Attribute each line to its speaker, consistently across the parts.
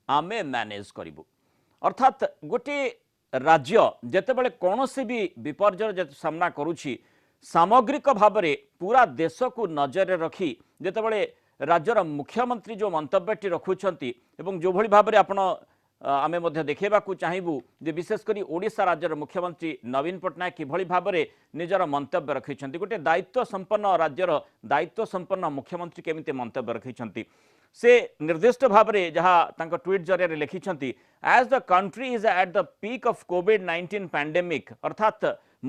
Speaker 1: आमे मैनेज करिबु। अर्थात गोटे राज्य जेतेबेले कौनसी भी विपर्य सामना करुछि सामग्रिक भाव में पूरा देश को नजर रखी जेतेबेले राज्यर मुख्यमंत्री जो मंतव्यटी रखुछंती एवं जो भली भाव में आपण आमे मध्य देखा चाहबू जे विशेषकर ओडिशा राज्यर मुख्यमंत्री नवीन पट्टनायक किभली भाव में निजर मंतव्य रखिंट गोटे दायित्व संपन्न राज्यर दायित्व संपन्न मुख्यमंत्री केमिति मंतव्य रखिंट से निर्दिष्ट भाव में जहाँ ट्वीट जरिए लिखिं as the country is at the peak of कोविड-19 पैंडेमिक अर्थात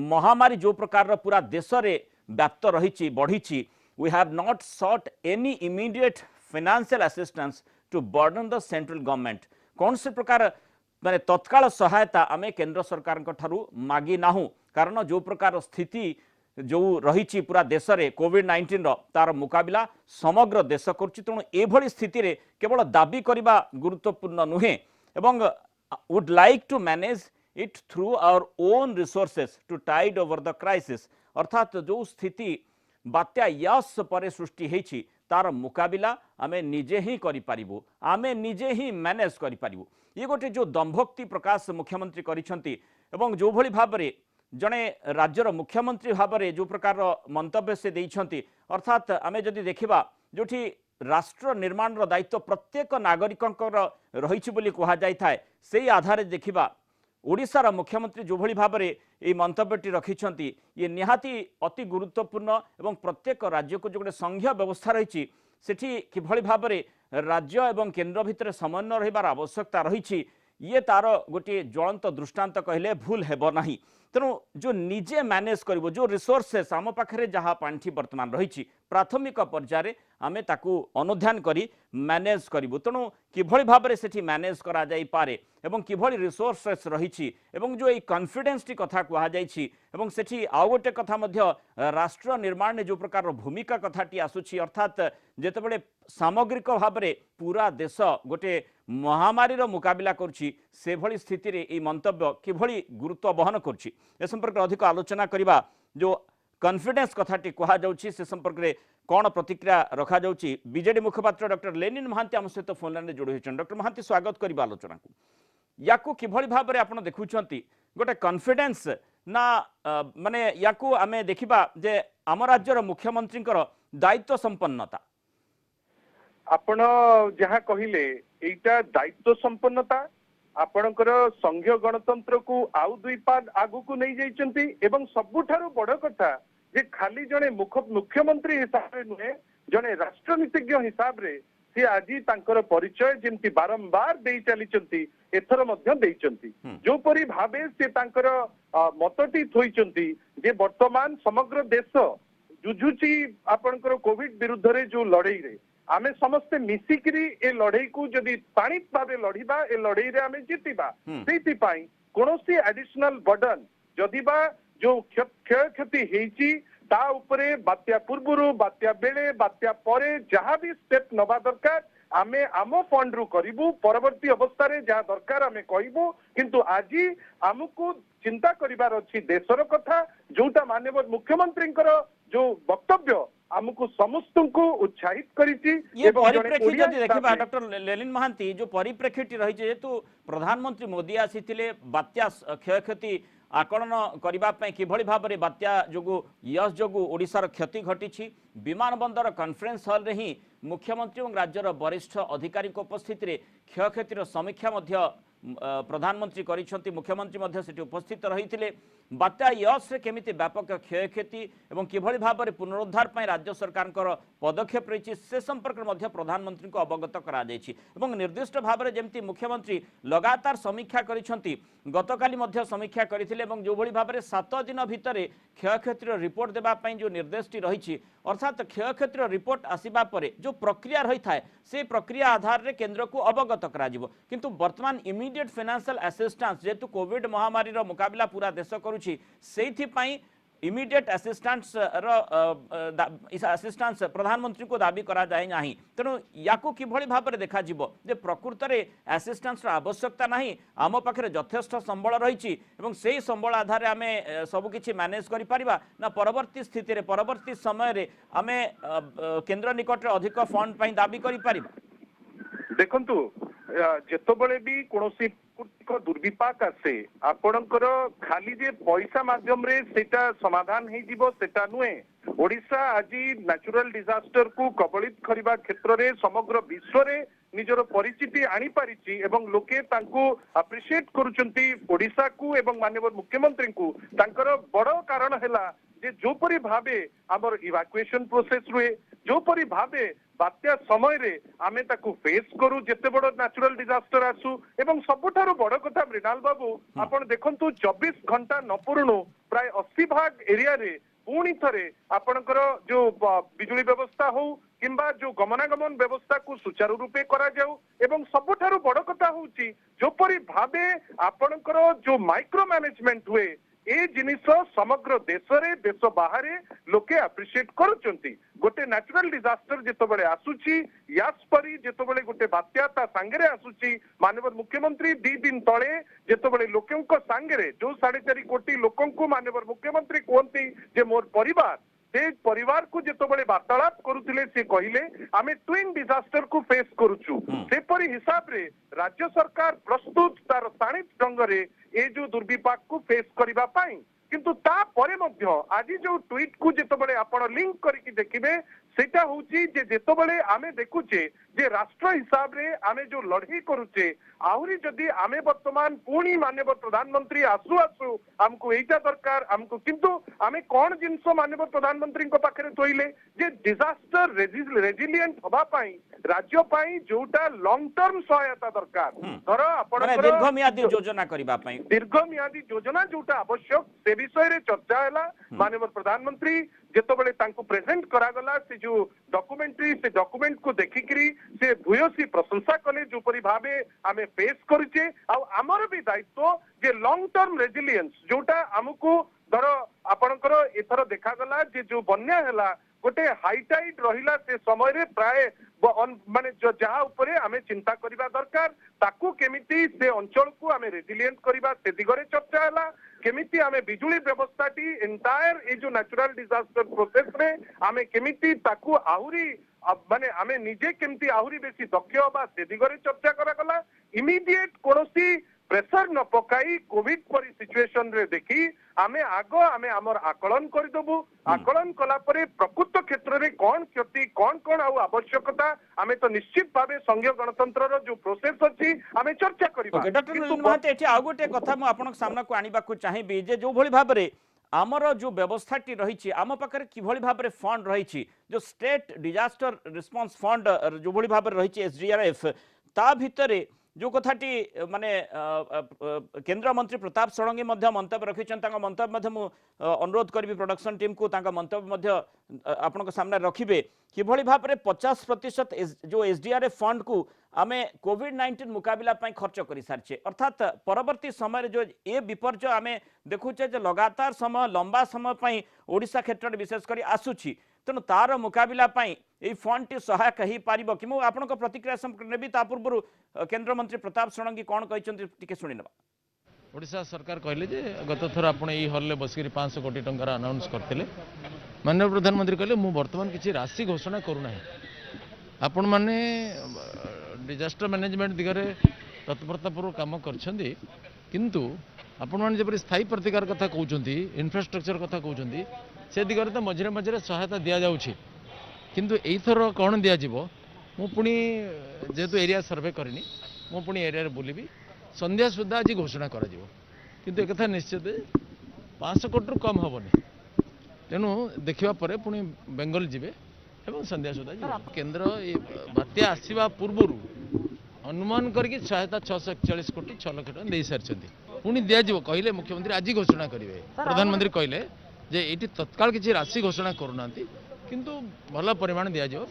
Speaker 1: महामारी जो प्रकार पूरा देश में व्याप्त रही बढ़ी we have not sought any immediate financial assistance to burden the central government कौन से प्रकार माने तत्काल सहायता आमे केंद्र सरकार ठारू मागी नाहू कारण जो प्रकार स्थिति जो रही पूरा देश में कोविड-19 तार मुकाबला समग्र देश करुच्ची तेणु एभली स्थिति रे केवल दाबी करने गुरुत्वपूर्ण नुहे एवं would like to manage it through our own resources to tide over the crisis अर्थात जो स्थिति बात्या यस पर सृष्टि होती तार मुकाबला आमे निजे ही करिपारिबु आमे निजे ही मैनेज करिपारिबु ये गोटे जो दंभोक्ति प्रकाश मुख्यमंत्री करिसंती एवं जो भली भाव में जड़े राज्यर मुख्यमंत्री भाव में जो प्रकार मंतव्य से देइछंती अर्थात आमे जदि देखिबा जोठी राष्ट्र निर्माण दायित्व प्रत्येक नागरिकंकर रहिछि बोली कहा जाय थाए सेही आधार देखिबा ओडिशार मुख्यमंत्री जो भली भाव में ये मंतव्यटी रखिंट ये निहाती अति गुरुत्वपूर्ण एवं प्रत्येक राज्य को जो गोटे संघीय व्यवस्था रही सेठी किभली भाव में राज्य एवं केंद्र भितर समन्वय रहिबार आवश्यकता रही ये तार गोटे ज्वलंत दृष्टांत कहले भूल हेब नाही तेणु जो निजे मैनेज करिवो जो रिसोर्सेस आम पाखे जहाँ पांठी वर्तमान रही प्राथमिक पर्यायर आमे ताकू अनुध्यान करी मैनेज करिवो तेणु किभली भाव में सेठी मैनेज करा जाई पारे एवं किभली रिसोर्सेस रही एवं जो ये कॉन्फिडेंस टी कथा कहा जायछि एवं सेठी आउ गोटे कथा मध्य राष्ट्र निर्माण में जो प्रकार भूमिका कथाटी आसुछि अर्थात जेतेबेले सामग्रिक भाव में पूरा देश गोटे महामारी मुकाबला करुछि से भली स्थिति रे ये मंतव्य किभली गुरुत्व बहन करुछि ए संपर्क में अधिक आलोचना करबा जो कॉन्फिडेंस कथाटी कहा जाउछि से संपर्क में कौन प्रतिक्रिया रखा जाउछि बीजेडी मुखपात्र डॉक्टर लेनिन महांती आम सहित फोन लाइन जोड़ी होइछन डॉक्टर महांती स्वागत करबा आलोचना को याकू किभली भाव में आपण देखुछंती गोटे कॉन्फिडेंस ना माने याकू आमे देखिबा जे आम राज्यर मुख्यमंत्री दायित्व संपन्नता
Speaker 2: आपण जहाँ कहले एटा दायित्व संपन्नता आपणकर संघीय गणतंत्र को आउ दुई पाद आगु को नहीं जाइछंती एवं सबुठारु बड़ कथा जे खाली जने मुख्यमंत्री हिसाब रे नुहे जने राष्ट्रनीतिज्ञ हिसाब रे से आज तांकर परिचय जेमती बारंबार देई चलीचंती एथर मध्य देइचंती जो परी भाबे से तांकर मतटी थोइचंती जे वर्तमान समग्र देश जुझुची आपणकर कोविड विरुद्ध रे जो लड़ाई रे आमे समस्ते मिसिकरी ए लड़ाई को जदि पाणित भावे लड़िबा ए लड़ाई रे आमे जीतिबा सेति पाई कोनोसी एडिशनल बर्डन जदि बा जो क्षय क्षति हेची ता उपरे बात्या पूर्वरु बात्या बेले बात्या परे जहाँ भी स्टेप नबा दरकार आमे आम फंड रु करिबु परवर्ती अवस्था रे जहाँ दरकार आमे कहिबु किंतु आजी आमको चिंता करिबार अछि देशर कथा जोटा माननीय मुख्यमंत्री जो वक्तव्य आमको समस्त को उत्साहित करिछि
Speaker 1: एवं परिप्रेक्षी जदि देखिबा डॉक्टर लेनिन महांती जो परिप्रेक्षीटी रही जेतु प्रधानमंत्री मोदी आसीथिले बात्या क्षयक्षति आकलन करने किभली भाव में बात्या जोगु यश जोगु ओडिशार क्षति घटी विमान बंदर कॉन्फ्रेंस हॉल रे ही मुख्यमंत्री और राज्यर वरिष्ठ अधिकारी उपस्थित रे क्षयक्षतिर समीक्षा मध्य प्रधानमंत्री करिसेंती मुख्यमंत्री सेठी उपस्थित रही बात्या यश रे केमिति व्यापक क्षयक्षति एवं किभली भाव में पुनरुद्धार पई राज्य सरकार पदक्षेप रही से संपर्क में प्रधानमंत्री को अवगत करा जायछि एवं निर्दिष्ट भाव में जमती मुख्यमंत्री लगातार समीक्षा करिसेंती गतकाली मध्य समीक्षा करथिले एवं जो भली भाव में 7 दिन भितर क्षयक्षतिर रिपोर्ट देबा पई जो निर्देशटी रही अर्थात क्षयक्षतिर रिपोर्ट आसीबा परे जो प्रक्रिया रही थाए से प्रक्रिया आधार रे केंद्र को अवगत करा जिवो किंतु वर्तमान इमीडिएट फाइनेंशियल असिस्टेंस जेतु कोविड महामारी रो मुकाबला पूरा देश करूछि सेथि पई इमीडिएट असिस्टेंस असिस्टेंस प्रधानमंत्री को दाबी करा जाए नाही तेणु याकू किभली भाव में देखा जिवो जे प्रकृत रे असिस्टेंस आवश्यकता नाही आम पाखे यथेष्ट संबल रही एवं सेही संबल आधार आमे सबु किछि मैनेज करि परिबा ना परवर्ती स्थिति रे परवर्ती समय रे आमे केंद्र निकट रे अधिक फंड पई दाबी करि परिबा
Speaker 2: देखंतु ଯେତେବେଳେ ବି କୌଣସି ପ୍ରାକୃତିକ ଦୁର୍ବିପାକ ଆସେ ଆପଣଙ୍କର ଖାଲି ଯେ ପଇସା ମାଧ୍ୟମରେ ସେଇଟା ସମାଧାନ ହେଇଯିବ ସେଟା ନୁହେଁ। ଓଡିଶା ଆଜି ନ୍ୟାଚୁରାଲ ଡିଜାଷ୍ଟର କୁ କବଳିତ କରିବା କ୍ଷେତ୍ରରେ ସମଗ୍ର ବିଶ୍ୱରେ ନିଜର ପରିଚିତି ଆଣିପାରିଛି ଏବଂ ଲୋକେ ତାଙ୍କୁ ଆପ୍ରିସିଏଟ କରୁଛନ୍ତି ଓଡିଶାକୁ ଏବଂ ମାନ୍ୟବର ମୁଖ୍ୟମନ୍ତ୍ରୀଙ୍କୁ। ତାଙ୍କର ବଡ କାରଣ ହେଲା ଯେ ଯୋଉପରି ଭାବେ ଆମର ଇଭାକୁଏସନ ପ୍ରୋସେସ ରୁହେ, ଯୋଉପରି ଭାବେ ବାତ୍ୟା ସମୟରେ ଆମେ ତାକୁ ଫେସ୍ କରୁ ଯେତେ ବଡ ନ୍ୟାଚୁରାଲ ଡିଜାଷ୍ଟର ଆସୁ। ଏବଂ ସବୁଠାରୁ ବଡ କଥା ମୃଣାଲ ବାବୁ ଆପଣ ଦେଖନ୍ତୁ 24 ଘଣ୍ଟା ନ ପୁରୁଣୁ ପ୍ରାୟ 80 ଭାଗ ଏରିଆରେ ପୁଣି ଥରେ ଆପଣଙ୍କର ଯୋଉ ବିଜୁଳି ବ୍ୟବସ୍ଥା ହଉ କିମ୍ବା ଯୋଉ ଗମନାଗମନ ବ୍ୟବସ୍ଥାକୁ ସୁଚାରୁ ରୂପେ କରାଯାଉ। ଏବଂ ସବୁଠାରୁ ବଡ କଥା ହଉଛି ଯୋଉପରି ଭାବେ ଆପଣଙ୍କର ଯୋଉ ମାଇକ୍ରୋ ମ୍ୟାନେଜମେଣ୍ଟ ହୁଏ ଏ ଜିନିଷ ସମଗ୍ର ଦେଶରେ ଦେଶ ବାହାରେ ଲୋକେ ଆପ୍ରିସିଏଟ କରୁଛନ୍ତି। ଗୋଟେ ନ୍ୟାଚୁରାଲ ଡିଜାଷ୍ଟର ଯେତେବେଳେ ଆସୁଛି ୟାସ୍ ପରି ଯେତେବେଳେ ଗୋଟେ ବାତ୍ୟା ତା ସାଙ୍ଗରେ ଆସୁଛି ମାନ୍ୟବର ମୁଖ୍ୟମନ୍ତ୍ରୀ 2 ଦିନ ତଳେ ଯେତେବେଳେ ଲୋକଙ୍କ ସାଙ୍ଗରେ ଯୋଉ 4.5 କୋଟି ଲୋକଙ୍କୁ ମାନ୍ୟବର ମୁଖ୍ୟମନ୍ତ୍ରୀ କୁହନ୍ତି ଯେ ମୋର ପରିବାର ସେ ପରିବାରକୁ ଯେତେବେଳେ ବାର୍ତ୍ତାଳାପ କରୁଥିଲେ ସେ କହିଲେ ଆମେ ଟ୍ୱିନ୍ ଡିଜାଷ୍ଟର କୁ ଫେସ୍ କରୁଛୁ। ସେପରି ହିସାବରେ ରାଜ୍ୟ ସରକାର ପ୍ରସ୍ତୁତ ତାର ତାଣିତ ଢଙ୍ଗରେ ଏ ଯୋଉ ଦୁର୍ବିପାକ କୁ ଫେସ୍ କରିବା ପାଇଁ। କିନ୍ତୁ ତାପରେ ମଧ୍ୟ ଆଜି ଯୋଉ ଟ୍ୱିଟ୍ କୁ ଯେତେବେଳେ ଆପଣ ଲିଙ୍କ କରିକି ଦେଖିବେ ସେଟା ହଉଛି ଯେ ଯେତେବେଳେ ଆମେ ଦେଖୁଛେ ଯେ ରାଷ୍ଟ୍ର ହିସାବରେ ଆମେ ଯୋଉ ଲଢେଇ କରୁଛେ ଆହୁରି ଯଦି ଆମେ ବର୍ତ୍ତମାନ ପୁଣି ମାନ୍ୟବର ପ୍ରଧାନମନ୍ତ୍ରୀ ଆସୁ ଆସୁ ଆମକୁ ଏଇଟା ଦରକାର ଆମକୁ, କିନ୍ତୁ ଆମେ କଣ ଜିନିଷ ମାନ୍ୟବର ପ୍ରଧାନମନ୍ତ୍ରୀଙ୍କ ପାଖରେ ଥୋଇଲେ ଯେ ଡିଜାଷ୍ଟର ରେଜିଲିଏଣ୍ଟ ହବା ପାଇଁ ରାଜ୍ୟ ପାଇଁ ଯୋଉଟା ଲଙ୍ଗ ଟର୍ମ ସହାୟତା ଦରକାର ଧର ଆପଣଙ୍କର
Speaker 1: ଦୀର୍ଘମିଆଦୀ ଯୋଜନା କରିବା ପାଇଁ
Speaker 2: ଦୀର୍ଘମିଆଦୀ ଯୋଜନା ଯୋଉଟା ଆବଶ୍ୟକ ସେ ବିଷୟରେ ଚର୍ଚ୍ଚା ହେଲା। ମାନ୍ୟବର ପ୍ରଧାନମନ୍ତ୍ରୀ ଯେତେବେଳେ ତାଙ୍କୁ ପ୍ରେଜେଣ୍ଟ କରାଗଲା ସେ ଯୋଉ ଡକୁମେଣ୍ଟାରୀ ସେ ଡକୁମେଣ୍ଟ କୁ ଦେଖିକିରି ସେ ଭୂୟସୀ ପ୍ରଶଂସା କଲେ ଯୋଉପରି ଭାବେ ଆମେ ଫେସ୍ କରିଛେ। ଆଉ ଆମର ବି ଦାୟିତ୍ୱ ଯେ ଲଙ୍ଗ ଟର୍ମ ରେଜିଲିଏନ୍ସ ଯୋଉଟା ଆମକୁ ଧର ଆପଣଙ୍କର ଏଥର ଦେଖାଗଲା ଯେ ଯୋଉ ବନ୍ୟା ହେଲା ଗୋଟେ ହାଇଟାଇଡ ରହିଲା ସେ ସମୟରେ ପ୍ରାୟ ମାନେ ଯାହା ଉପରେ ଆମେ ଚିନ୍ତା କରିବା ଦରକାର ତାକୁ କେମିତି ସେ ଅଞ୍ଚଳକୁ ଆମେ ରେଜିଲିଏଣ୍ଟ କରିବା ସେ ଦିଗରେ ଚର୍ଚ୍ଚା ହେଲା। କେମିତି ଆମେ ବିଜୁଳି ବ୍ୟବସ୍ଥାଟି ଏଣ୍ଟାୟାର ଏ ଯୋଉ ନ୍ୟାଚୁରାଲ ଡିଜାଷ୍ଟର ପ୍ରୋସେସରେ ଆମେ କେମିତି ତାକୁ ଆହୁରି ମାନେ ଆମେ ନିଜେ କେମିତି ଆହୁରି ବେଶୀ ଦକ୍ଷ ହବା ସେ ଦିଗରେ ଚର୍ଚ୍ଚା କରାଗଲା। ଇମିଡିଏଟ କୌଣସି ପ୍ରେସର ନ ପକାଇ କୋଭିଡ ପରି ସିଚୁଏସନ ରେ ଦେଖି ଆମେ ଆମର ଆକଳନ କରିଦେବୁ। ଆକଳନ କଲା ପରେ ପ୍ରକୃତ କ୍ଷେତ୍ରରେ କଣ କ୍ଷତି କଣ ଆଉ ଆବଶ୍ୟକତା ଆମେ ତ ନିଶ୍ଚିତ ଭାବେ ସଂଘୀୟ ଗଣତନ୍ତ୍ରର ଯୋଉ ପ୍ରୋସେସ ଅଛି ଆମେ ଚର୍ଚ୍ଚା କରିବା।
Speaker 1: ଡକ୍ଟର ନଳିନ ମହାନ୍ତି ଏଠି ଆଉ ଗୋଟେ କଥା ମୁଁ ଆପଣଙ୍କ ସାମ୍ନାକୁ ଆଣିବାକୁ ଚାହିଁବି ଯେ ଯୋଉଭଳି ଭାବରେ ଆମର ଯୋଉ ବ୍ୟବସ୍ଥାଟି ରହିଛି ଆମ ପାଖରେ କିଭଳି ଭାବରେ ଫଣ୍ଡ ରହିଛି ଯୋଉ ଷ୍ଟେଟ୍ ଡିଜାଷ୍ଟର ରେସ୍ପନ୍ସ ଫଣ୍ଡ ଯୋଉଭଳି ଭାବରେ ରହିଛି SDRF ତା ଭିତରେ जो कथाटी माने केंद्र मंत्री प्रताप षडंगी मंतव्य रखिछन तांका मंतव्य मु अनुरोध करी प्रोडक्शन टीम को तांका मंतव्य आपण सामने रखिबे किभଳି भाबरे 50% जो SDRF फंड को आमे कोविड-19 मुकाबला पई खर्च करि सारछे अर्थात परवर्ती समय जो ए विपर्य आमे देखुचे जे लगातार समय लंबा समय पई ओडिशा क्षेत्र विशेष करी आसुची तेणु तार मुकाबला पई ए फंड टी सहायक ही पारिबो कि मु आपनको प्रतिक्रिया नेबी ता पूर्व केंद्र मंत्री प्रताप षडंगी कोन कहिसंती टिके सुनिनबा।
Speaker 3: ओडिशा सरकार कहले जे गत थर आपण ई हॉल ले बसिक 500 कोटी टंकार अनाउंस करथिले माननीय प्रधानमंत्री कहले मु वर्तमान किसी राशि घोषणा करू नाही आपण माने डिजास्टर मैनेजमेंट दिगरे तत्परतापूर्वक काम करछंदी किंतु आपण माने जेपरि स्थायी प्रतिकार कथा कहउचंती इंफ्रास्ट्रक्चर कथा कहउचंती से दिगरे तो मझिरे मझिरे सहायता दिया जाउछि किंतु एई थर कोन दिया जिवो मु पुनी जेतु एरिया सर्वे करनी मु पुनी एरिया रे बुलिबी संध्या सुधा आज घोषणा करा जिवो किंतु एक कथा निश्चित 500 कोटी कम हबनी तेणु देखिबा परे पुनी बेंगल जिवे एवं संध्या सुधा केंद्र बात्या आसवा पूर्व अनुमान करके सहायता 641 कोटी 6 लाख टका दे सारी पुणी दिज्व कहले मुख्यमंत्री आज घोषणा करेंगे प्रधानमंत्री कहले जे ये तत्काल किसी राशि घोषणा करूना किंतु भल परिमाण दिज्व।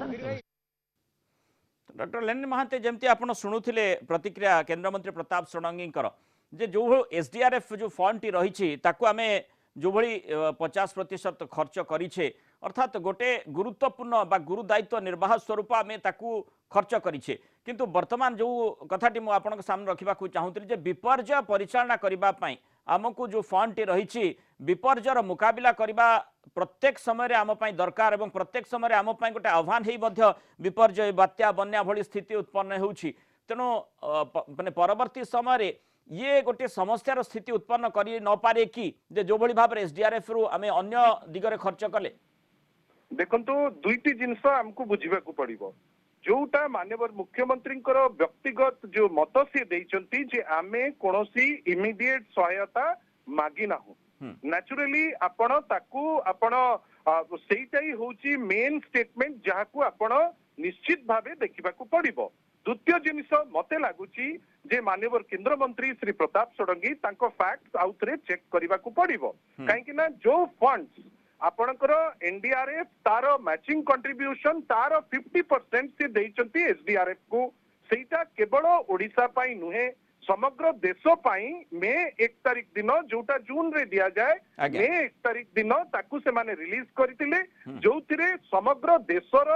Speaker 1: डॉक्टर लेनिन महांती जमती आपण शुणुले प्रतिक्रिया केंद्रमंत्री प्रताप षडंगी जे जो SDRF जो फंड टी रही आम जो भली 50% खर्च करिछे अर्थात गोटे गुरुत्वपूर्ण बा गुरु दायित्व निर्वाह स्वरूप आम ताकू खर्च करिछे किंतु वर्तमान जो कथाटी मु आपन सामने रखा चाहूली जे विपर्य परिचालना करबा पई आमको जो फंड टी रही विपर्यर मुकाबला करबा प्रत्येक समय आम पई दरकार एवं प्रत्येक समय आम पई गोटे आह्वान ही मध्य विपर्य बात्या बन्या भली स्थिति उत्पन्न होउछि तेणु माने परवर्ती समय ये गोटे समस्यार स्थिति उत्पन्न कर न पारे कि जो भली भाव एसडीआरएफ रु आमे अन्य दिगरे खर्च कले।
Speaker 2: देखंतु दुईटी जिनस हमको बुझिबाकू पड़िबो जोटा माननीय मुख्यमंत्री व्यक्तिगत जो मत सी देइचंती जे आमे कोनोसी इमीडिएट सहायता मागी नाहु नेचुरली आपण ताकू आपण सेईटा ही होची मेन स्टेटमेंट जहाकू आपण निश्चित भावे देखिबाकू पड़िबो। द्वितीय जिनिस मते लागुची जे माननीय केंद्र मंत्री श्री प्रताप षडंगी तांको फैक्ट्स आउथरे चेक करिबाकू पड़िबो काहेकि ना जो फंड्स आपणकर एनडीआरएफ तार मैचिंग कंट्रीब्यूशन तार 50% से देइचंती एसडीआरएफ को सेटा केवल ओडिशा पाई नुहे समग्र देश पाई मे 1 तारिख दिन जोटा जून रे दिया जाए मे 1 तारिख दिन ताकू से माने रिलीज करथिले जोथिरे समग्र देशर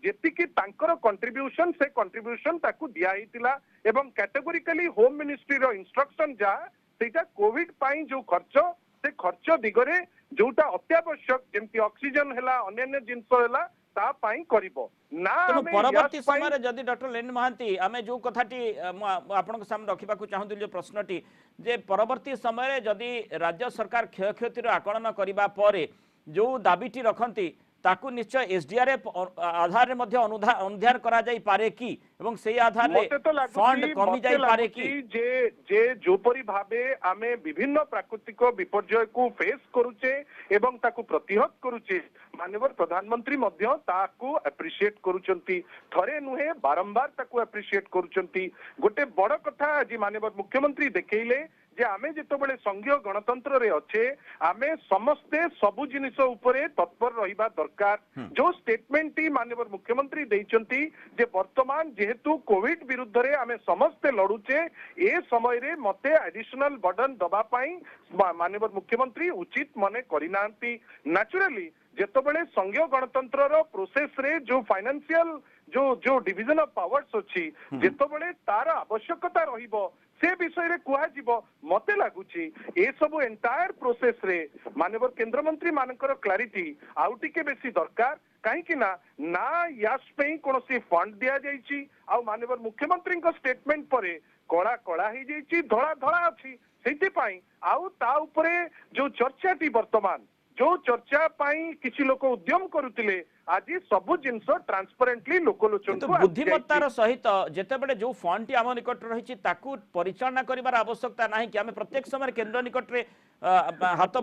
Speaker 2: जेतिकी तांकर कंट्रीब्यूशन से कंट्रीब्यूशन ताकू दिया हितिला एवं कैटेगोरिकली होम मिनिस्ट्री रो इंस्ट्रक्शन जा सेटा कोविड पाई जो खर्च से खर्च दिगरे जोटा अत्यावश्यक जेमती ऑक्सीजन हैला अन्य जिंस हैला ता पाई करिवो ना
Speaker 1: तेणु परवर्ती समय जदि डॉक्टर लेनिन महांती आमे जो कथाटी आपन सामने रखा चाहूँ जो प्रश्नटी जे परवर्ती समय जदि राज्य सरकार क्षयक्षतिर आकलन करबा परे जो दाबीटी रखती ताकू निश्चय एसडीआरएफ आधार में अनुधार करा जाई पारे कि एवं से आधार रे फंड कमी जाई पारे कि
Speaker 2: जे जोपरी भाबे आमे विभिन्न प्राकृतिक विपर्यय को फेस करूचे एवं ताकू प्रतिहत करूचे माननीय प्रधानमंत्री मध्य ताकू एप्रिशिएट करूचंती थरे नुहे बारंबार ताकू एप्रिशिएट करूचंती गोटे बड़ कथा आज माननीय मुख्यमंत्री देखैले जे आमे जेतबेले संघीय गणतंत्र रे अच्छे आमे समस्ते सबु जिनिस उपरे तत्पर रहिबा दरकार जो स्टेटमेंट टी माननीय मुख्यमंत्री देइचंती जे वर्तमान जेहेतु कोविड विरुद्ध रे आमे समस्ते लड़ुचे ए समय रे मते एडिशनल बर्डन दबा पाई माननीय मुख्यमंत्री उचित मने करिनांती नेचुरली जेतबेले संघीय गणतंत्र रो प्रोसेस रे जो फाइनेंशियल जो डिविजन ऑफ पावर्स अछि जेतबेले तार आवश्यकता रहिबो से विषय रे कुहा जीवो मते लागुची ए सब एंटायर प्रोसेस रे माननीय केंद्र मंत्री मानकर क्लैरिटी आउ टिके बेसी दरकार कहीं कि ना यास पे कोनोसी फंड दिया जाइची आ माननीय मुख्यमंत्री को स्टेटमेंट परे कला कला ही जाइची धड़ा धड़ा अछि सेति पई आउ ता ऊपरे जो चर्चाटी वर्तमान जो चर्चा पाई किसी लोक उद्यम करुतिले आज सब जिनस ट्रांसपेरेंटली लोकलोचन को
Speaker 1: बुद्धिमत्तार सहित जेतेबेले जो फंड टी आम निकट रही ताकू परिचालना करिवार आवश्यकता नाही कि आमे प्रत्येक समय केंद्र निकट रे हाथ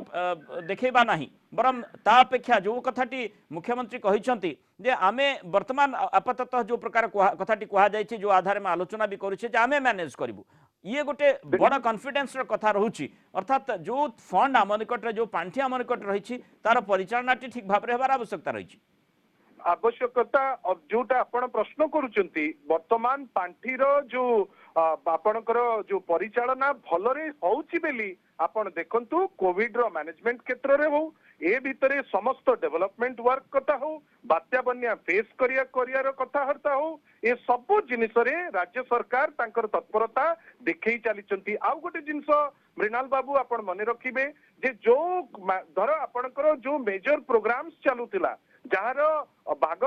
Speaker 1: देखैबा नाही बरम ता अपेक्षा जो कथाटी मुख्यमंत्री कहिसंती जे आमे वर्तमान आपाततः जो प्रकार कथाटी कहा जायछि जो आधार में आलोचना भी करिছে जे आमे मैनेज करिवु ये गोटे बड़ा कॉन्फिडेंस कथा रहुची अर्थात जो फंड आम निकट जो पांठी आम निकट रही तार परिचालना ठीक भाव होबार आवश्यकता रही
Speaker 2: आवश्यकता जोटा आपण प्रश्न करूचंती वर्तमान पांठीर जो आपणकर जो परिचालना भलरे होउची बेली आपण देखंतु कोविड रो मैनेजमेंट क्षेत्र रे हो ए भितरे समस्त डेवलपमेंट वर्क कथा हो बात्या बन्या फेस करियार कथा हरता हो ए सब जिनिस रे राज्य सरकार तांकर तत्परता देखै चलीचंती आउ गोटे जिनिस मृणाल बाबू आपण मने रखिबे जे जो धर आपणकर जो मेजर प्रोग्राम्स चालुतिला जहार भाग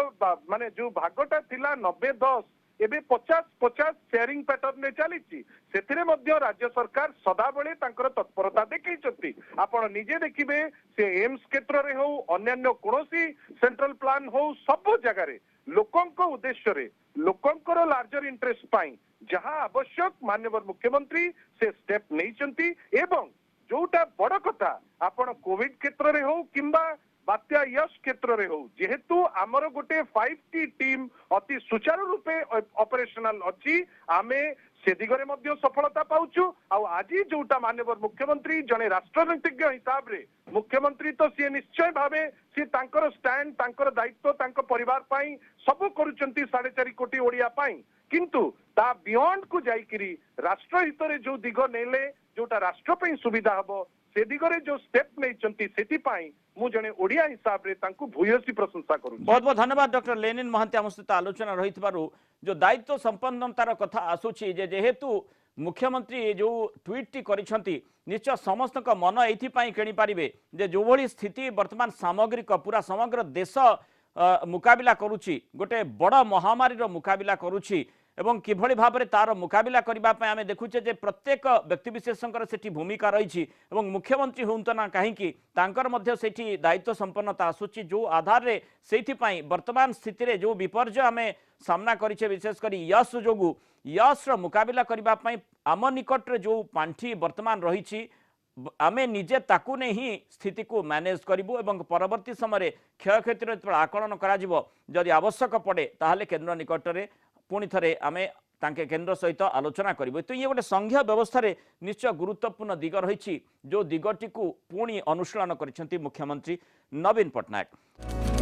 Speaker 2: माने जो भागटा थिला 90-10 एबे 50-50 शेयरिंग पैटर्न ने चली राज्य सरकार सदाबले तत्परता देखी आपण निजे देखिए से एम्स क्षेत्र रे हो अन्य कोनोसी सेंट्रल प्लान हो सब जगह लोकंक उद्देश्य रे लोकंकर लार्जर इंटरेस्ट पाई जहां आवश्यक माननीय मुख्यमंत्री से स्टेप नहीं एवं जोटा बड़ कथा आपण कोविड क्षेत्र रे हो किंबा बात्या यश क्षेत्र रे हो जेहेतु आमर गोटे 5T टीम अति सुचारू रूपे ऑपरेशनल अच्छी आमे से दिगरे मध्य सफलता पाउछु आ आज जोटा माननीय मुख्यमंत्री जने राष्ट्रनीतिज्ञ हिसाब रे मुख्यमंत्री तो सी निश्चय भावे सी तांकर स्टैंड तांकर दायित्व तांकर परिवार पाई सब करूचंती 4.5 कोटी ओडिया पाई किंतु ता बियॉन्ड को जाइकिरी राष्ट्र हित रे जो दिग नेले जोटा राष्ट्र पाई सुविधा हबो से दिगरे जो स्टेप नहीं सेति पाई मु जने ओडिया हिसाब रे तांकु भूयसी प्रशंसा करू।
Speaker 1: बहुत बहुत धन्यवाद डॉक्टर लेनिन महांती आम सहित आलोचना रही जो दायित्व संपन्नतार कथा आसुची जेहेतु मुख्यमंत्री जो ट्वीट टी करिसंती निश्चय समस्त मन एथि किणी पारिबे जे जो भली स्थिति वर्तमान सामग्रिक पूरा समग्र देश मुकाबिला करुची गोटे बड़ महामारी रो मुकाबिला करुची एवं किभଳି भाबरे तार मुकाबिला करबा पय आमे देखुचे जे प्रत्येक व्यक्तिविशेषकर सेठी भूमिका रही एवं मुख्यमंत्री हुंत ना कहीं तांकर मध्य सेठी दायित्व संपन्नता आसुची जो आधार रे सेठी पय वर्तमान स्थिति रे जो विपर्य आमे सामना करिचे विशेष करी यश जोगु यश रो मुकाबिला करबा पय आम निकट रे जो पांठी वर्तमान रही आमे निजे ताकू ने ही स्थिति को मैनेज करिबु एवं परवर्ती समय क्षय क्षेत्र आकलन करा जिवो जदि आवश्यक पड़े ताहले केंद्र निकट रे पुणी थरे आमे तांके केंद्र सहित आलोचना करिबु। तो ये गोटे संघीय व्यवस्था रे निश्चय गुरुत्वपूर्ण दिग रही जो दिगटी को पुणी अनुशीलन करिसेंती मुख्यमंत्री नवीन पट्टनायक।